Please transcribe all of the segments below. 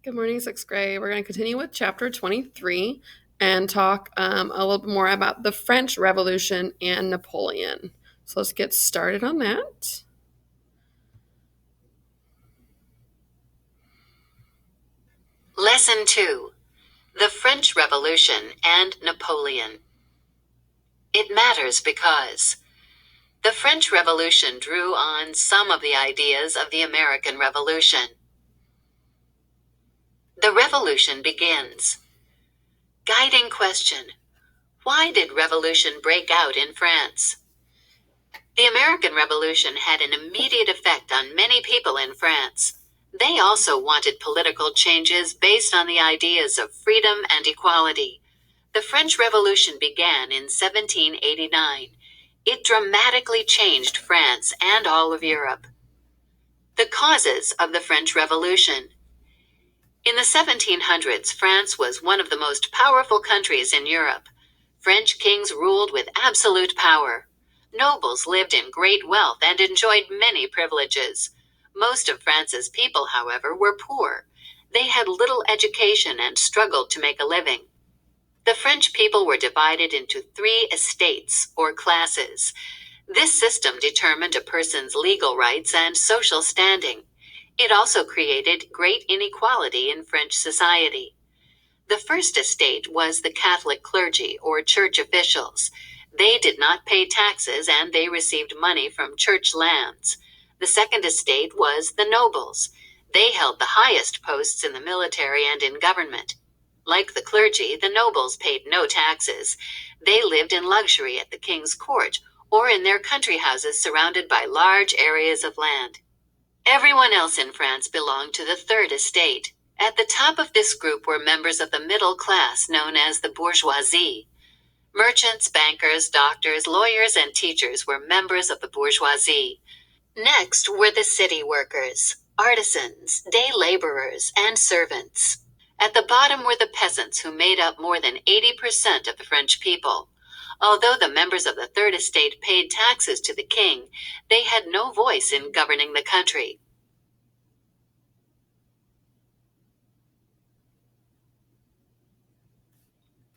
Good morning, sixth grade. We're going to continue with chapter 23 and talk a little bit more about the French Revolution and Napoleon. So let's get started on that. Lesson 2. The French Revolution and Napoleon. It matters because the French Revolution drew on some of the ideas of the American Revolution. The revolution begins. Guiding question. Why did revolution break out in France? The American Revolution had an immediate effect on many people in France. They also wanted political changes based on the ideas of freedom and equality. The French Revolution began in 1789. It dramatically changed France and all of Europe. The causes of the French Revolution. In the 1700s, France was one of the most powerful countries in Europe. French kings ruled with absolute power. Nobles lived in great wealth and enjoyed many privileges. Most of France's people, however, were poor. They had little education and struggled to make a living. The French people were divided into 3 estates, or classes. This system determined a person's legal rights and social standing. It also created great inequality in French society. The first estate was the Catholic clergy, or church officials. They did not pay taxes and they received money from church lands. The second estate was the nobles. They held the highest posts in the military and in government. Like the clergy, the nobles paid no taxes. They lived in luxury at the king's court or in their country houses surrounded by large areas of land. Everyone else in France belonged to the third estate. At the top of this group were members of the middle class known as the bourgeoisie. Merchants, bankers, doctors, lawyers, and teachers were members of the bourgeoisie. Next were the city workers, artisans, day laborers, and servants. At the bottom were the peasants who made up more than 80% of the French people. Although the members of the third estate paid taxes to the king, they had no voice in governing the country.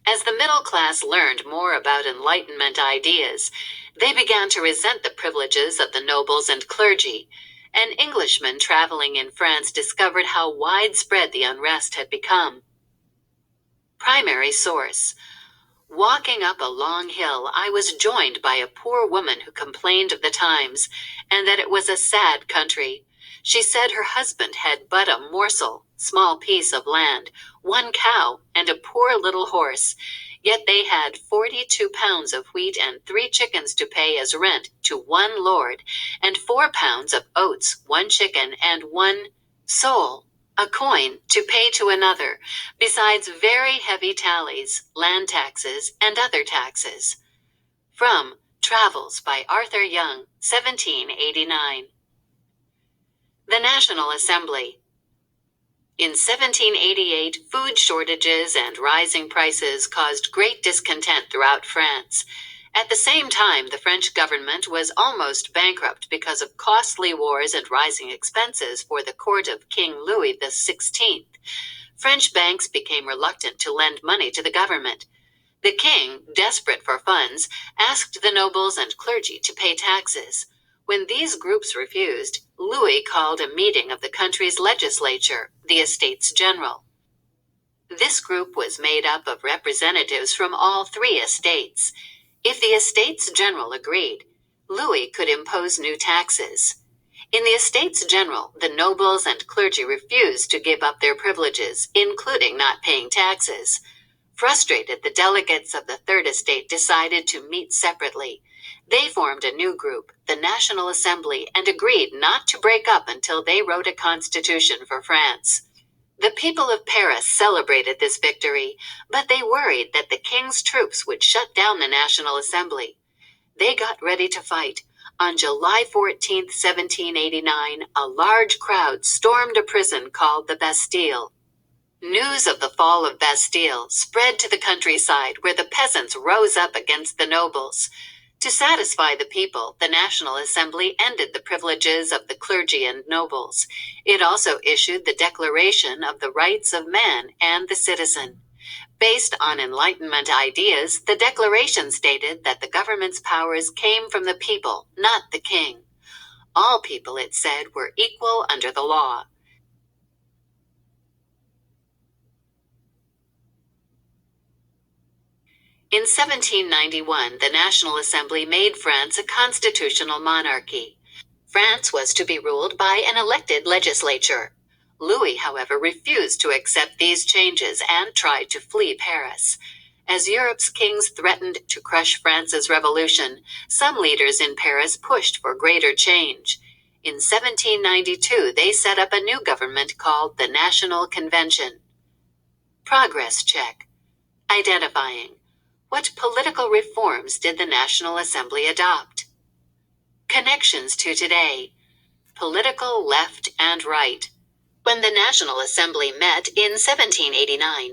As the middle class learned more about Enlightenment ideas, they began to resent the privileges of the nobles and clergy. An Englishman traveling in France discovered how widespread the unrest had become. Primary source. Walking up a long hill, I was joined by a poor woman who complained of the times, and that it was a sad country. She said her husband had but a small piece of land, 1 cow, and a poor little horse, yet they had 42 pounds of wheat and 3 chickens to pay as rent to 1 lord, and 4 pounds of oats, 1 chicken, and 1 soul, a coin, to pay to another, besides very heavy tallies, land taxes, and other taxes. From Travels by Arthur Young, 1789. The National Assembly. In 1788, food shortages and rising prices caused great discontent throughout France. At the same time, the French government was almost bankrupt because of costly wars and rising expenses for the court of King Louis XVI. French banks became reluctant to lend money to the government. The king, desperate for funds, asked the nobles and clergy to pay taxes. When these groups refused, Louis called a meeting of the country's legislature, the Estates General. This group was made up of representatives from all 3 estates. If the Estates General agreed, Louis could impose new taxes. In the Estates General, the nobles and clergy refused to give up their privileges, including not paying taxes. Frustrated, the delegates of the Third Estate decided to meet separately. They formed a new group, the National Assembly, and agreed not to break up until they wrote a constitution for France. The people of Paris celebrated this victory, but they worried that the king's troops would shut down the National Assembly. They got ready to fight. On July 14, 1789, a large crowd stormed a prison called the Bastille. News of the fall of Bastille spread to the countryside where the peasants rose up against the nobles. To satisfy the people, the National Assembly ended the privileges of the clergy and nobles. It also issued the Declaration of the Rights of Man and the Citizen. Based on Enlightenment ideas, the Declaration stated that the government's powers came from the people, not the king. All people, it said, were equal under the law. In 1791, the National Assembly made France a constitutional monarchy. France was to be ruled by an elected legislature. Louis, however, refused to accept these changes and tried to flee Paris. As Europe's kings threatened to crush France's revolution, some leaders in Paris pushed for greater change. In 1792, they set up a new government called the National Convention. Progress check. Identifying. What political reforms did the National Assembly adopt? Connections to today. Political left and right. When the National Assembly met in 1789,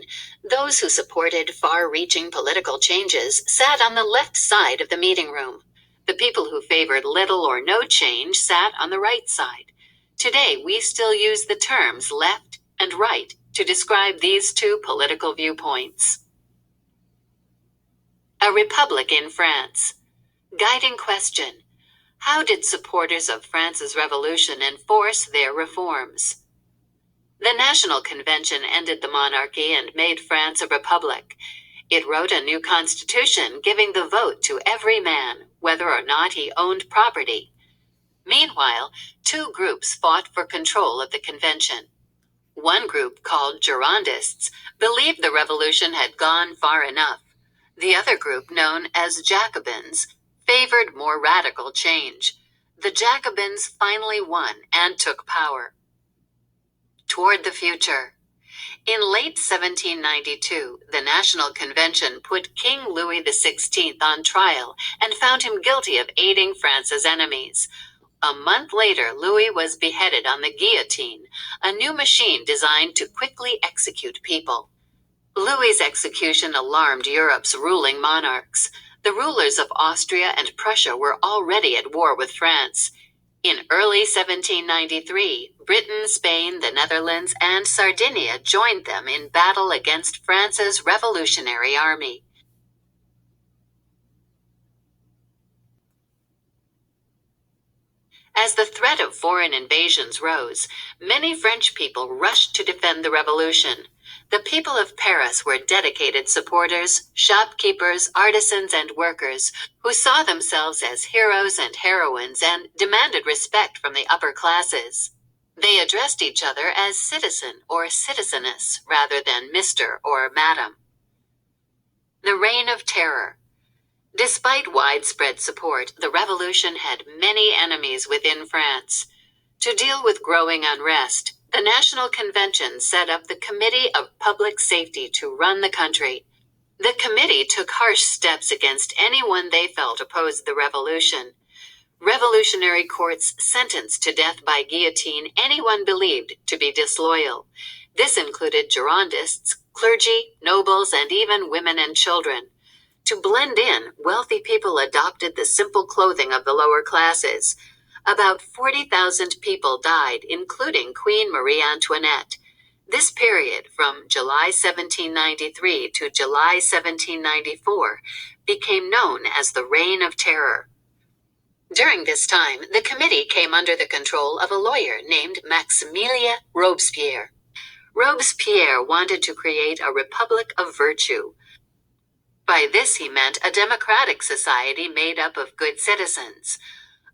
those who supported far-reaching political changes sat on the left side of the meeting room. The people who favored little or no change sat on the right side. Today, we still use the terms left and right to describe these two political viewpoints. A republic in France. Guiding question. How did supporters of France's revolution enforce their reforms? The National Convention ended the monarchy and made France a republic. It wrote a new constitution giving the vote to every man, whether or not he owned property. Meanwhile, two groups fought for control of the convention. One group, called Girondists, believed the revolution had gone far enough. The other group, known as Jacobins, favored more radical change. The Jacobins finally won and took power. Toward the future. In late 1792, the National Convention put King Louis XVI on trial and found him guilty of aiding France's enemies. A month later, Louis was beheaded on the guillotine, a new machine designed to quickly execute people. Louis's execution alarmed Europe's ruling monarchs. The rulers of Austria and Prussia were already at war with France. In early 1793, Britain, Spain, the Netherlands, and Sardinia joined them in battle against France's Revolutionary Army. As the threat of foreign invasions rose, many French people rushed to defend the revolution. The people of Paris were dedicated supporters, shopkeepers, artisans, and workers who saw themselves as heroes and heroines and demanded respect from the upper classes. They addressed each other as citizen or citizeness rather than Mr. or Madam. The Reign of Terror. Despite widespread support, the revolution had many enemies within France. To deal with growing unrest, the National Convention set up the Committee of Public Safety to run the country. The committee took harsh steps against anyone they felt opposed the revolution. Revolutionary courts sentenced to death by guillotine anyone believed to be disloyal. This included Girondists, clergy, nobles, and even women and children. To blend in, wealthy people adopted the simple clothing of the lower classes. About 40,000 people died, including Queen Marie Antoinette. This period, from July 1793 to July 1794, became known as the Reign of Terror. During this time, the committee came under the control of a lawyer named Maximilien Robespierre. Robespierre wanted to create a republic of virtue. By this he meant a democratic society made up of good citizens.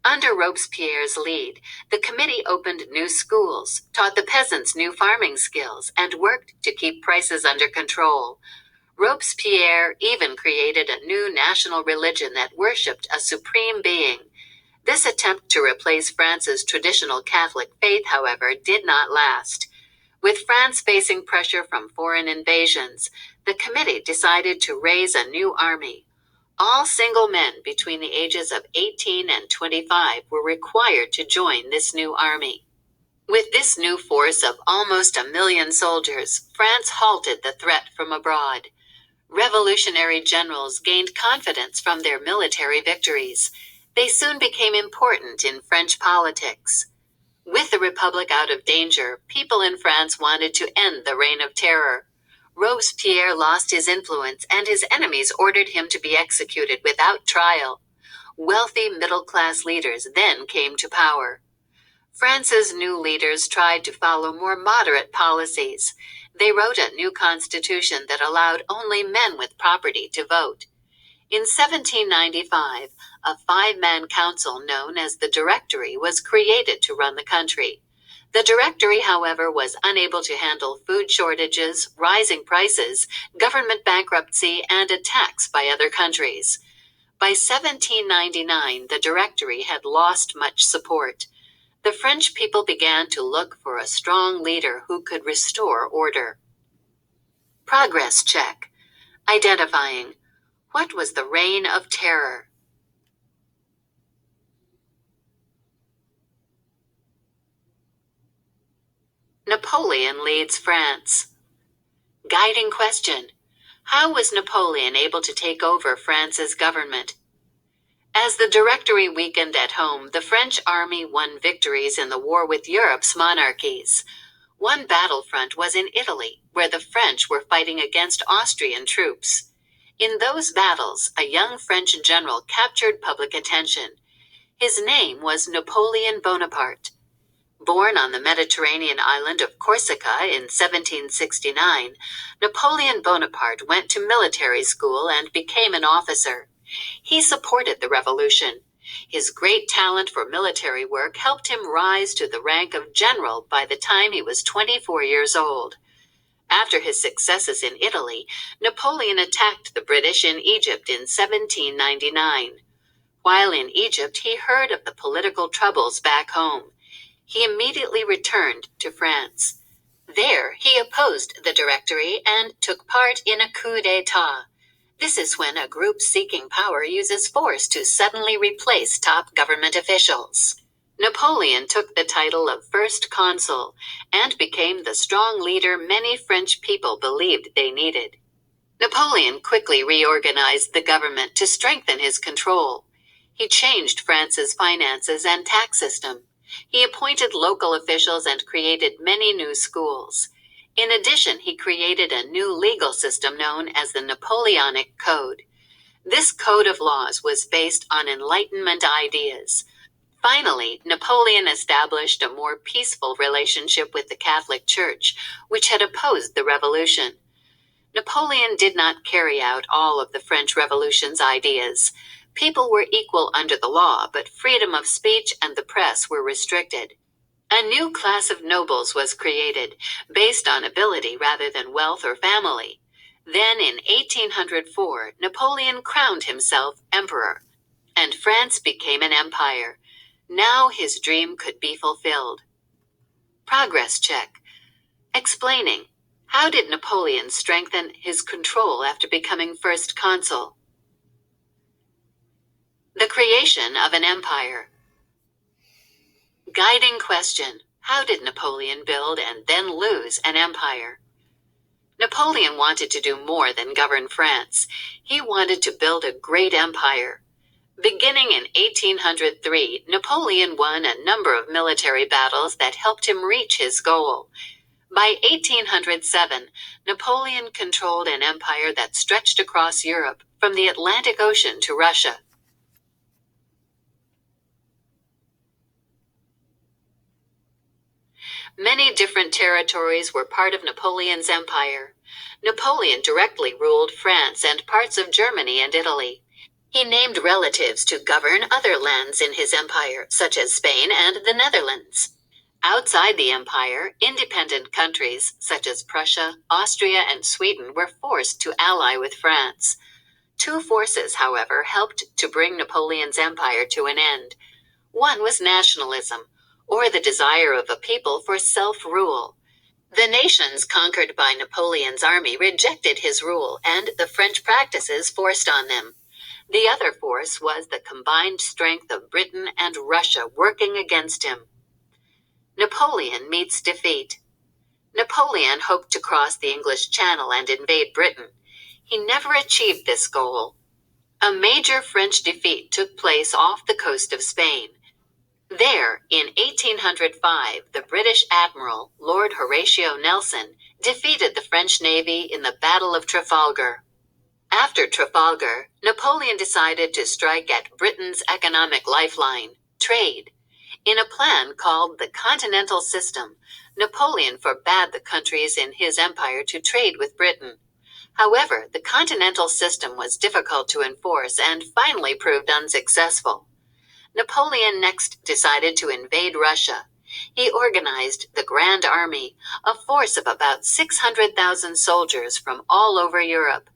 Under Robespierre's lead, the committee opened new schools, taught the peasants new farming skills, and worked to keep prices under control. Robespierre even created a new national religion that worshipped a supreme being. This attempt to replace France's traditional Catholic faith, however, did not last. With France facing pressure from foreign invasions, the committee decided to raise a new army. All single men between the ages of 18 and 25 were required to join this new army. With this new force of almost 1 million soldiers, France halted the threat from abroad. Revolutionary generals gained confidence from their military victories. They soon became important in French politics. With the Republic out of danger, people in France wanted to end the Reign of Terror. Robespierre lost his influence, and his enemies ordered him to be executed without trial. Wealthy middle-class leaders then came to power. France's new leaders tried to follow more moderate policies. They wrote a new constitution that allowed only men with property to vote. In 1795, a five-man council known as the Directory was created to run the country. The Directory, however, was unable to handle food shortages, rising prices, government bankruptcy, and attacks by other countries. By 1799, the Directory had lost much support. The French people began to look for a strong leader who could restore order. Progress check. Identifying. What was the Reign of Terror? Napoleon leads France. Guiding question. How was Napoleon able to take over France's government? As the Directory weakened at home, the French army won victories in the war with Europe's monarchies. One battlefront was in Italy, where the French were fighting against Austrian troops. In those battles, a young French general captured public attention. His name was Napoleon Bonaparte. Born on the Mediterranean island of Corsica in 1769, Napoleon Bonaparte went to military school and became an officer. He supported the revolution. His great talent for military work helped him rise to the rank of general by the time he was 24 years old. After his successes in Italy, Napoleon attacked the British in Egypt in 1799. While in Egypt, he heard of the political troubles back home. He immediately returned to France. There, he opposed the Directory and took part in a coup d'etat. This is when a group seeking power uses force to suddenly replace top government officials. Napoleon took the title of First Consul and became the strong leader many French people believed they needed. Napoleon quickly reorganized the government to strengthen his control. He changed France's finances and tax system. He appointed local officials and created many new schools. In addition, he created a new legal system known as the Napoleonic Code. This code of laws was based on Enlightenment ideas. Finally, Napoleon established a more peaceful relationship with the Catholic Church, which had opposed the revolution. Napoleon did not carry out all of the French Revolution's ideas. People were equal under the law, but freedom of speech and the press were restricted. A new class of nobles was created, based on ability rather than wealth or family. Then in 1804, Napoleon crowned himself emperor, and France became an empire. Now his dream could be fulfilled. Progress check. Explaining. How did Napoleon strengthen his control after becoming first consul? The creation of an empire. Guiding question. How did Napoleon build and then lose an empire? Napoleon wanted to do more than govern France. He wanted to build a great empire. Beginning in 1803, Napoleon won a number of military battles that helped him reach his goal. By 1807, Napoleon controlled an empire that stretched across Europe, from the Atlantic Ocean to Russia. Many different territories were part of Napoleon's empire. Napoleon directly ruled France and parts of Germany and Italy. He named relatives to govern other lands in his empire, such as Spain and the Netherlands. Outside the empire, independent countries, such as Prussia, Austria, and Sweden, were forced to ally with France. Two forces, however, helped to bring Napoleon's empire to an end. One was nationalism, or the desire of a people for self-rule. The nations conquered by Napoleon's army rejected his rule and the French practices forced on them. The other force was the combined strength of Britain and Russia working against him. Napoleon meets defeat. Napoleon hoped to cross the English Channel and invade Britain. He never achieved this goal. A major French defeat took place off the coast of Spain. There, in 1805, the British admiral, Lord Horatio Nelson, defeated the French navy in the Battle of Trafalgar. After Trafalgar, Napoleon decided to strike at Britain's economic lifeline, trade. In a plan called the Continental System, Napoleon forbade the countries in his empire to trade with Britain. However, the Continental System was difficult to enforce and finally proved unsuccessful. Napoleon next decided to invade Russia. He organized the Grand Army, a force of about 600,000 soldiers from all over Europe.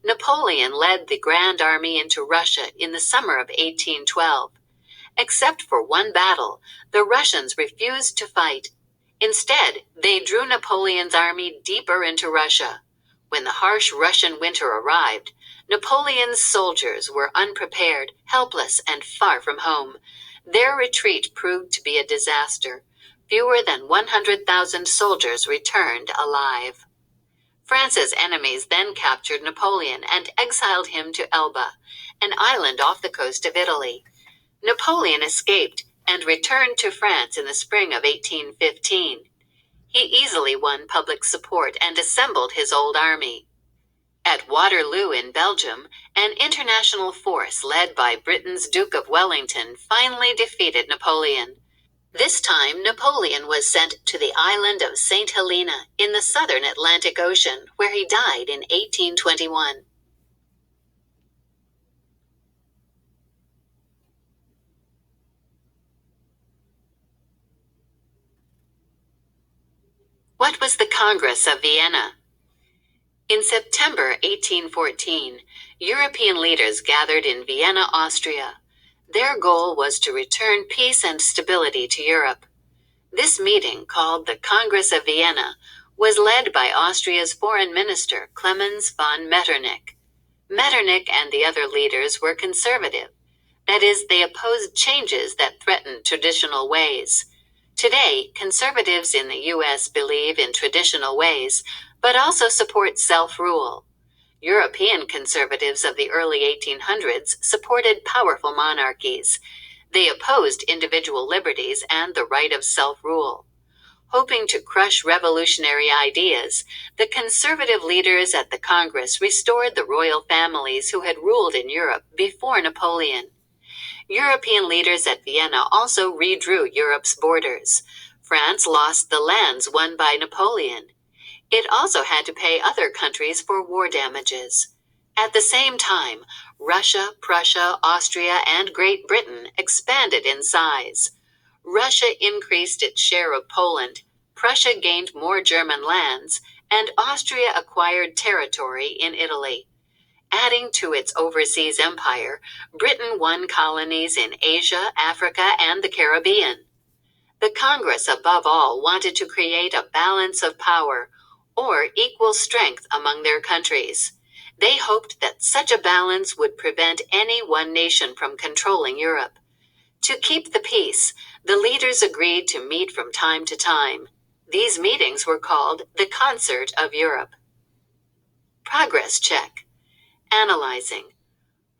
Napoleon led the Grand Army into Russia in the summer of 1812. Except for one battle, the Russians refused to fight. Instead, they drew Napoleon's army deeper into Russia. When the harsh Russian winter arrived, Napoleon's soldiers were unprepared, helpless, and far from home. Their retreat proved to be a disaster. Fewer than 100,000 soldiers returned alive. France's enemies then captured Napoleon and exiled him to Elba, an island off the coast of Italy. Napoleon escaped and returned to France in the spring of 1815. He easily won public support and assembled his old army. At Waterloo in Belgium, an international force led by Britain's Duke of Wellington finally defeated Napoleon. This time, Napoleon was sent to the island of St. Helena in the southern Atlantic Ocean, where he died in 1821. What was the Congress of Vienna? In September 1814, European leaders gathered in Vienna, Austria. Their goal was to return peace and stability to Europe. This meeting, called the Congress of Vienna, was led by Austria's foreign minister, Clemens von Metternich. Metternich and the other leaders were conservative. That is, they opposed changes that threatened traditional ways. Today, conservatives in the U.S. believe in traditional ways, but also support self-rule. European conservatives of the early 1800s supported powerful monarchies. They opposed individual liberties and the right of self-rule. Hoping to crush revolutionary ideas, the conservative leaders at the Congress restored the royal families who had ruled in Europe before Napoleon. European leaders at Vienna also redrew Europe's borders. France lost the lands won by Napoleon. It also had to pay other countries for war damages. At the same time, Russia, Prussia, Austria, and Great Britain expanded in size. Russia increased its share of Poland, Prussia gained more German lands, and Austria acquired territory in Italy. Adding to its overseas empire, Britain won colonies in Asia, Africa, and the Caribbean. The Congress, above all, wanted to create a balance of power, or equal strength among their countries. They hoped that such a balance would prevent any one nation from controlling Europe. To keep the peace, the leaders agreed to meet from time to time. These meetings were called the Concert of Europe. Progress check. Analyzing.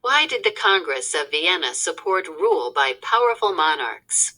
Why did the Congress of Vienna support rule by powerful monarchs?